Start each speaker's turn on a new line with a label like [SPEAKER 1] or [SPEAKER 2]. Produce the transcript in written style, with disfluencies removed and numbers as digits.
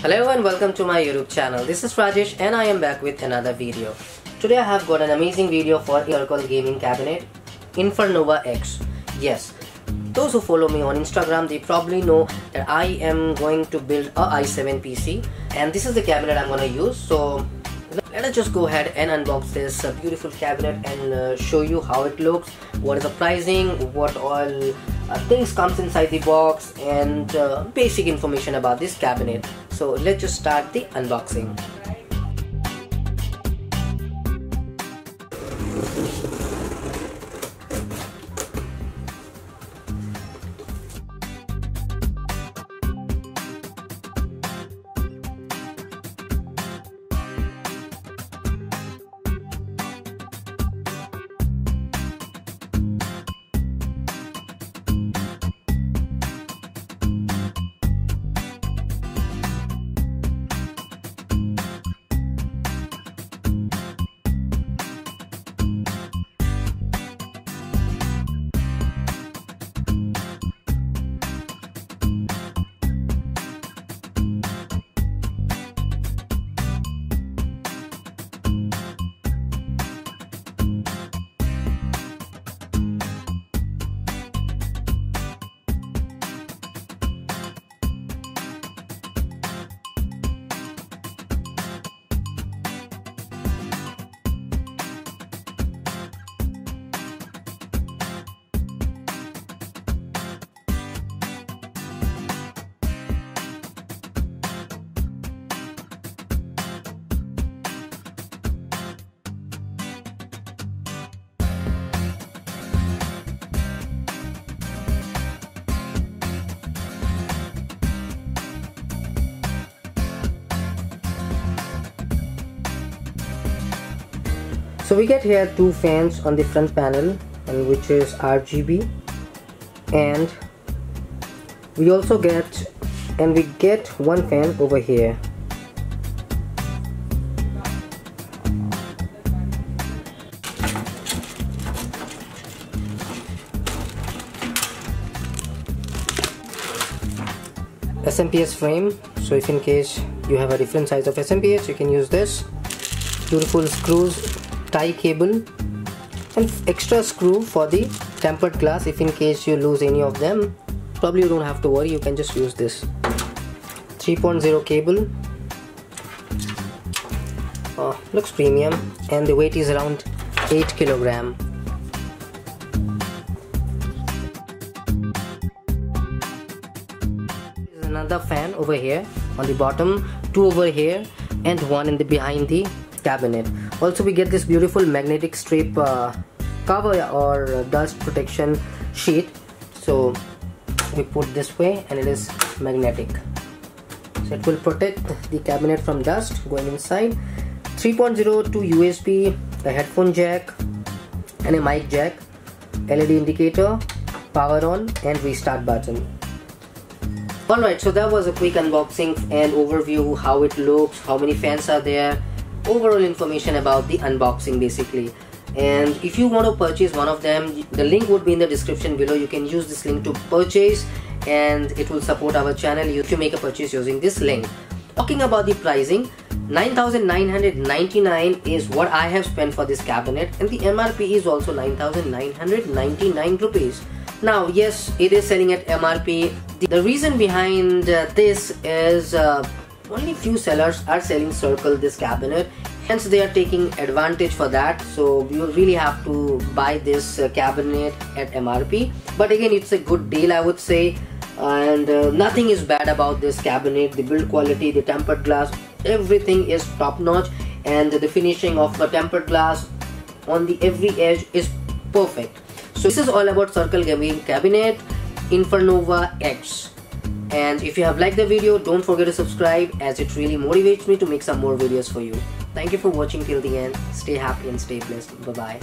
[SPEAKER 1] Hello and welcome to my YouTube channel. This is Rajesh and I am back with another video. Today I have got an amazing video for a circle gaming cabinet, Infernova X. Yes, those who follow me on Instagram, they probably know that I am going to build a i7 PC and this is the cabinet I'm going to use. So let us just go ahead and unbox this beautiful cabinet and show you how it looks, what is the pricing, what all things comes inside the box, and basic information about this cabinet. So let's just start the unboxing. So we get here two fans on the front panel, and which is RGB, and we also get one fan over here. SMPS frame, so if in case you have a different size of SMPS, you can use this. Beautiful screws, tie cable, and extra screw for the tempered glass. If in case you lose any of them, probably you don't have to worry, you can just use this. 3.0 cable. Looks premium, and the weight is around 8 kg. There's another fan over here on the bottom, two over here, and one in the behind the cabinet. Also we get this beautiful magnetic strip cover or dust protection sheet. So we put this way and it is magnetic, so it will protect the cabinet from dust going inside. 3.0 to USB, a headphone jack and a mic jack, LED indicator, power on and restart button. Alright, so that was a quick unboxing and overview, how it looks, how many fans are there, overall information about the unboxing basically. And if you want to purchase one of them, the link would be in the description below. You can use this link to purchase and it will support our channel if you make a purchase using this link. Talking about the pricing, 9,999 is what I have spent for this cabinet, and the MRP is also 9,999 rupees. Now yes, it is selling at MRP. The reason behind this is only few sellers are selling circle this cabinet, hence they are taking advantage for that. So you really have to buy this cabinet at MRP. But again, it's a good deal, I would say, and nothing is bad about this cabinet. The build quality, the tempered glass, everything is top notch, and the finishing of the tempered glass on the every edge is perfect. So this is all about circle gaming cabinet Infernova X. And if you have liked the video, don't forget to subscribe, as it really motivates me to make some more videos for you. Thank you for watching till the end. Stay happy and stay blessed. Bye bye.